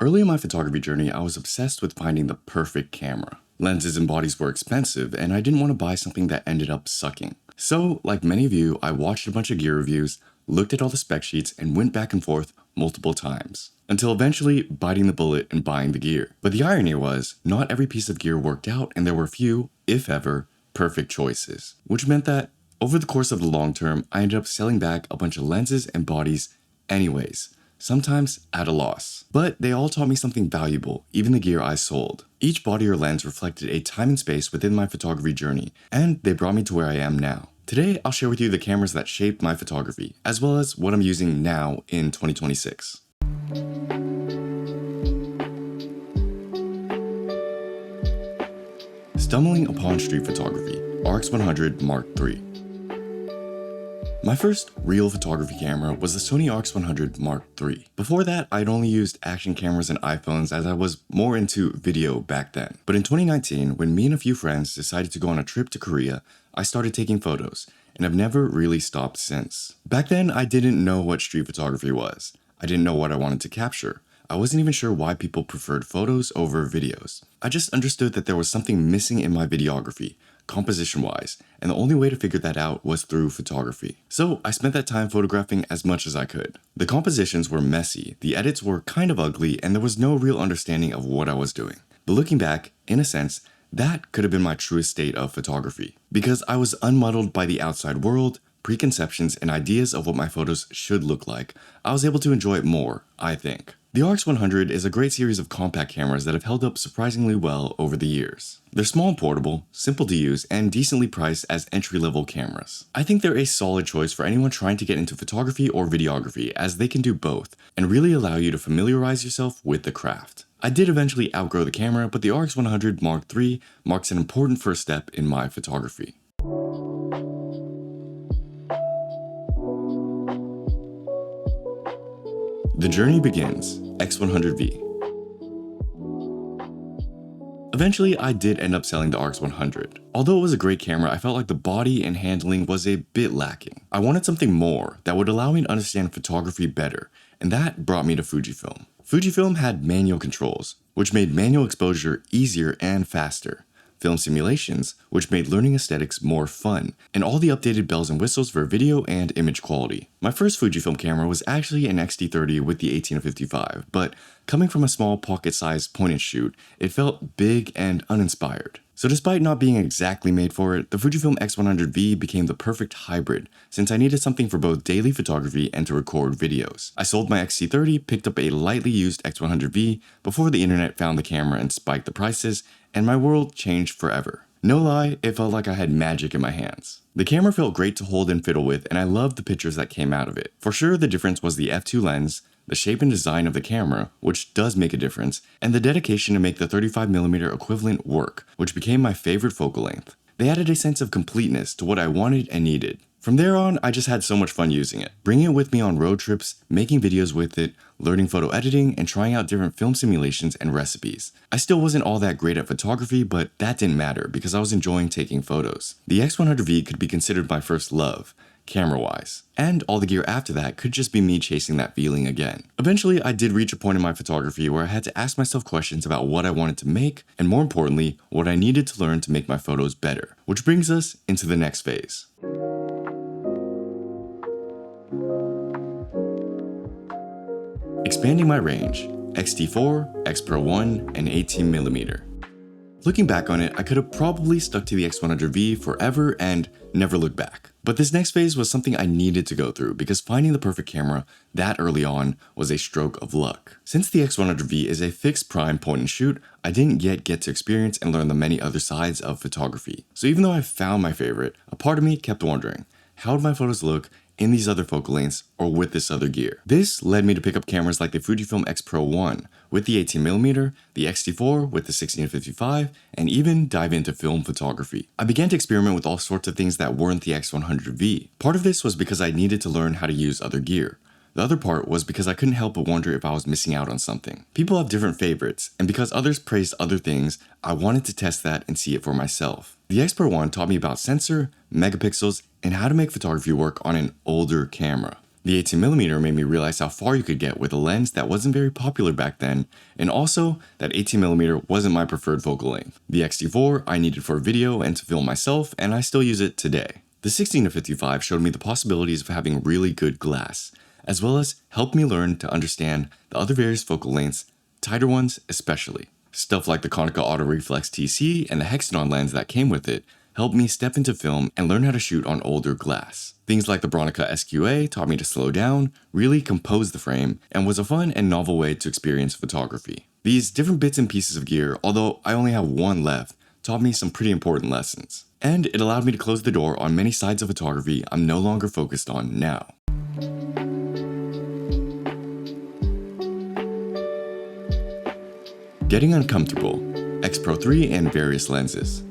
Early in my photography journey, I was obsessed with finding the perfect camera. Lenses and bodies were expensive, and I didn't want to buy something that ended up sucking. So, like many of you, I watched a bunch of gear reviews, looked at all the spec sheets, and went back and forth multiple times, until eventually biting the bullet and buying the gear. But the irony was, not every piece of gear worked out, and there were few, if ever, perfect choices. Which meant that, over the course of the long term, I ended up selling back a bunch of lenses and bodies anyways, sometimes at a loss. But they all taught me something valuable, even the gear I sold. Each body or lens reflected a time and space within my photography journey, and they brought me to where I am now. Today, I'll share with you the cameras that shaped my photography, as well as what I'm using now in 2026. Stumbling upon street photography, RX100 Mark III. My first real photography camera was the Sony RX100 Mark III. Before that, I'd only used action cameras and iPhones as I was more into video back then. But in 2019, when me and a few friends decided to go on a trip to Korea, I started taking photos, and I've never really stopped since. Back then, I didn't know what street photography was. I didn't know what I wanted to capture. I wasn't even sure why people preferred photos over videos. I just understood that there was something missing in my videography, composition-wise, and the only way to figure that out was through photography. So I spent that time photographing as much as I could. The compositions were messy, the edits were kind of ugly, and there was no real understanding of what I was doing. But looking back, in a sense, that could have been my truest state of photography. Because I was unmuddled by the outside world, preconceptions, and ideas of what my photos should look like, I was able to enjoy it more, I think. The RX100 is a great series of compact cameras that have held up surprisingly well over the years. They're small and portable, simple to use, and decently priced as entry-level cameras. I think they're a solid choice for anyone trying to get into photography or videography, as they can do both, and really allow you to familiarize yourself with the craft. I did eventually outgrow the camera, but the RX100 Mark III marks an important first step in my photography. The journey begins, X100V. Eventually, I did end up selling the RX100. Although it was a great camera, I felt like the body and handling was a bit lacking. I wanted something more that would allow me to understand photography better, and that brought me to Fujifilm. Fujifilm had manual controls, which made manual exposure easier and faster. Film simulations, which made learning aesthetics more fun, and all the updated bells and whistles for video and image quality. My first Fujifilm camera was actually an XT30 with the 18-55, but coming from a small pocket-sized point-and-shoot, it felt big and uninspired. So despite not being exactly made for it, the Fujifilm X100V became the perfect hybrid, since I needed something for both daily photography and to record videos. I sold my XT30, picked up a lightly used X100V before the internet found the camera and spiked the prices, and my world changed forever. No lie, it felt like I had magic in my hands. The camera felt great to hold and fiddle with, and I loved the pictures that came out of it. For sure, the difference was the f2 lens, the shape and design of the camera, which does make a difference, and the dedication to make the 35mm equivalent work, which became my favorite focal length. They added a sense of completeness to what I wanted and needed. From there on, I just had so much fun using it, bringing it with me on road trips, making videos with it, learning photo editing, and trying out different film simulations and recipes. I still wasn't all that great at photography, but that didn't matter because I was enjoying taking photos. The X100V could be considered my first love, camera-wise, and all the gear after that could just be me chasing that feeling again. Eventually, I did reach a point in my photography where I had to ask myself questions about what I wanted to make, and more importantly, what I needed to learn to make my photos better. Which brings us into the next phase. Expanding my range, X-T4, X Pro 1, and 18mm. Looking back on it, I could have probably stuck to the X100V forever and never looked back. But this next phase was something I needed to go through because finding the perfect camera that early on was a stroke of luck. Since the X100V is a fixed prime point and shoot, I didn't yet get to experience and learn the many other sides of photography. So even though I found my favorite, a part of me kept wondering, how would my photos look in these other focal lengths or with this other gear? This led me to pick up cameras like the Fujifilm X Pro 1 with the 18mm, the X-T4 with the 16-55, and even dive into film photography. I began to experiment with all sorts of things that weren't the X100V. Part of this was because I needed to learn how to use other gear. The other part was because I couldn't help but wonder if I was missing out on something. People have different favorites, and because others praised other things, I wanted to test that and see it for myself. The X Pro 1 taught me about sensor, megapixels, and how to make photography work on an older camera. The 18mm made me realize how far you could get with a lens that wasn't very popular back then, and also that 18mm wasn't my preferred focal length. The X-T4 I needed for video and to film myself, and I still use it today. The 16-55 showed me the possibilities of having really good glass, as well as helped me learn to understand the other various focal lengths, tighter ones especially. Stuff like the Konica Auto-Reflex TC and the Hexagon lens that came with it helped me step into film and learn how to shoot on older glass. Things like the Bronica SQA taught me to slow down, really compose the frame, and was a fun and novel way to experience photography. These different bits and pieces of gear, although I only have one left, taught me some pretty important lessons. And it allowed me to close the door on many sides of photography I'm no longer focused on now. Getting uncomfortable, X Pro 3 and various lenses.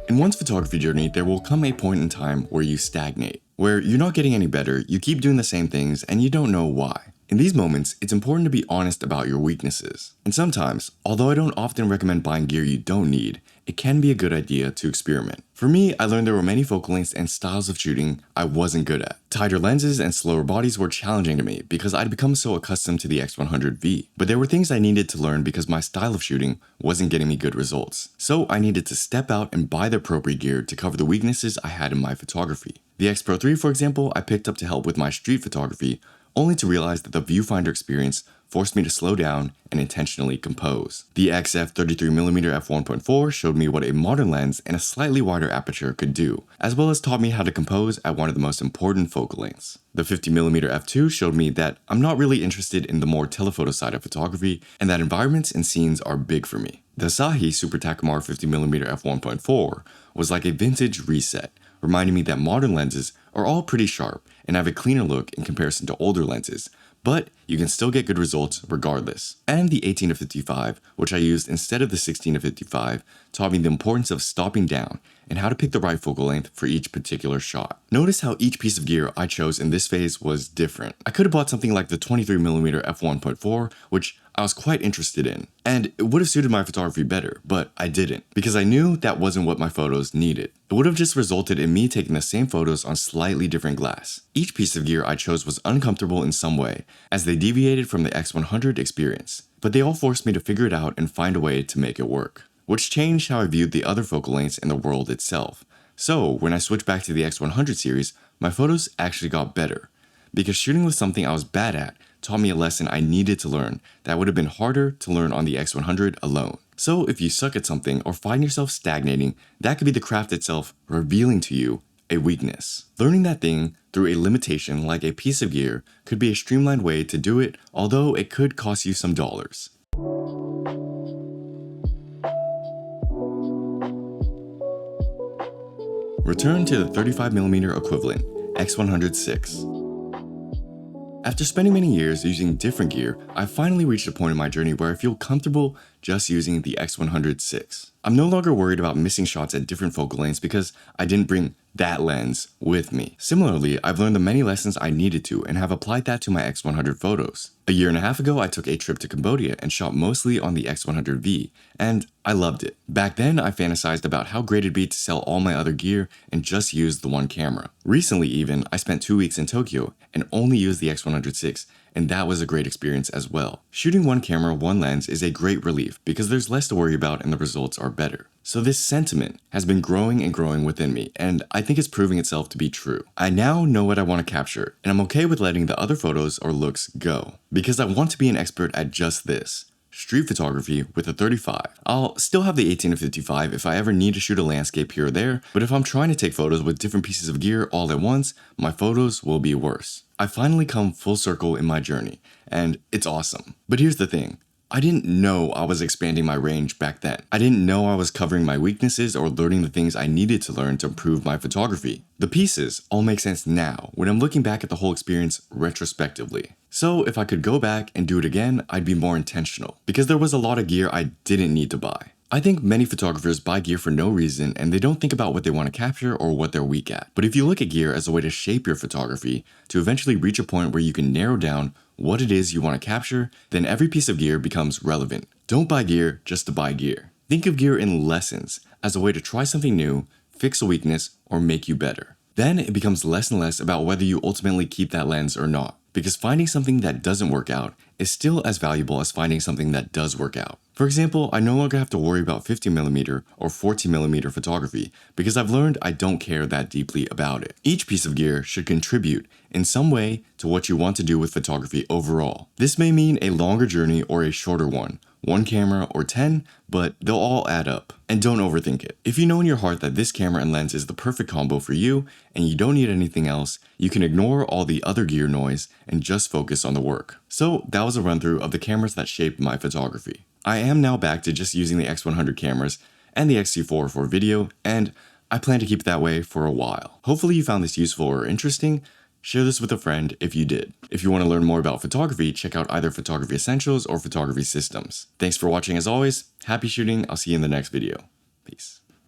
In one's photography journey, there will come a point in time where you stagnate, where you're not getting any better, you keep doing the same things, and you don't know why. In these moments, it's important to be honest about your weaknesses. And sometimes, although I don't often recommend buying gear you don't need, it can be a good idea to experiment. For me, I learned there were many focal lengths and styles of shooting I wasn't good at. Tighter lenses and slower bodies were challenging to me because I'd become so accustomed to the X100V. But there were things I needed to learn because my style of shooting wasn't getting me good results. So I needed to step out and buy the appropriate gear to cover the weaknesses I had in my photography. The X Pro 3, for example, I picked up to help with my street photography, only to realize that the viewfinder experience forced me to slow down and intentionally compose. The XF33mm f1.4 showed me what a modern lens and a slightly wider aperture could do, as well as taught me how to compose at one of the most important focal lengths. The 50mm f2 showed me that I'm not really interested in the more telephoto side of photography, and that environments and scenes are big for me. The Asahi Super Takumar 50mm f1.4 was like a vintage reset, reminding me that modern lenses are all pretty sharp and have a cleaner look in comparison to older lenses, but you can still get good results regardless. And the 18-55, which I used instead of the 16-55, taught me the importance of stopping down and how to pick the right focal length for each particular shot. Notice how each piece of gear I chose in this phase was different. I could have bought something like the 23mm f1.4, which I was quite interested in, and it would have suited my photography better, but I didn't, because I knew that wasn't what my photos needed. It would have just resulted in me taking the same photos on slightly different glass. Each piece of gear I chose was uncomfortable in some way, as they deviated from the X100 experience, but they all forced me to figure it out and find a way to make it work, which changed how I viewed the other focal lengths in the world itself. So when I switched back to the X100 series, my photos actually got better, because shooting with something I was bad at taught me a lesson I needed to learn that would have been harder to learn on the X100 alone. So if you suck at something or find yourself stagnating, that could be the craft itself revealing to you a weakness. Learning that thing through a limitation like a piece of gear could be a streamlined way to do it, although it could cost you some dollars. Return to the 35mm equivalent, X106. After spending many years using different gear, I finally reached a point in my journey where I feel comfortable just using the X106. I'm no longer worried about missing shots at different focal lengths because I didn't bring that lens with me. Similarly, I've learned the many lessons I needed to and have applied that to my X100 photos. A year and a half ago, I took a trip to Cambodia and shot mostly on the X100V, and I loved it. Back then, I fantasized about how great it'd be to sell all my other gear and just use the one camera. Recently even, I spent 2 weeks in Tokyo and only used the X106, and that was a great experience as well. Shooting one camera, one lens is a great relief because there's less to worry about and the results are better. So this sentiment has been growing and growing within me, and I think it's proving itself to be true. I now know what I want to capture, and I'm okay with letting the other photos or looks go, because I want to be an expert at just this. Street photography with a 35. I'll still have the 18-55 if I ever need to shoot a landscape here or there, but if I'm trying to take photos with different pieces of gear all at once, my photos will be worse. I finally come full circle in my journey, and it's awesome. But here's the thing. I didn't know I was expanding my range back then. I didn't know I was covering my weaknesses or learning the things I needed to learn to improve my photography. The pieces all make sense now when I'm looking back at the whole experience retrospectively. So if I could go back and do it again, I'd be more intentional, because there was a lot of gear I didn't need to buy. I think many photographers buy gear for no reason and they don't think about what they want to capture or what they're weak at. But if you look at gear as a way to shape your photography, to eventually reach a point where you can narrow down what it is you want to capture, then every piece of gear becomes relevant. Don't buy gear just to buy gear. Think of gear in lessons as a way to try something new, fix a weakness, or make you better. Then it becomes less and less about whether you ultimately keep that lens or not, because finding something that doesn't work out is still as valuable as finding something that does work out. For example, I no longer have to worry about 50mm or 14mm photography because I've learned I don't care that deeply about it. Each piece of gear should contribute in some way to what you want to do with photography overall. This may mean a longer journey or a shorter one camera or 10, but they'll all add up. And don't overthink it. If you know in your heart that this camera and lens is the perfect combo for you and you don't need anything else, you can ignore all the other gear noise and just focus on the work. So that was a run through of the cameras that shaped my photography. I am now back to just using the X100 cameras and the X-T4 for video, and I plan to keep it that way for a while. Hopefully you found this useful or interesting. Share this with a friend if you did. If you want to learn more about photography, check out either Photography Essentials or Photography Systems. Thanks for watching as always. Happy shooting. I'll see you in the next video. Peace.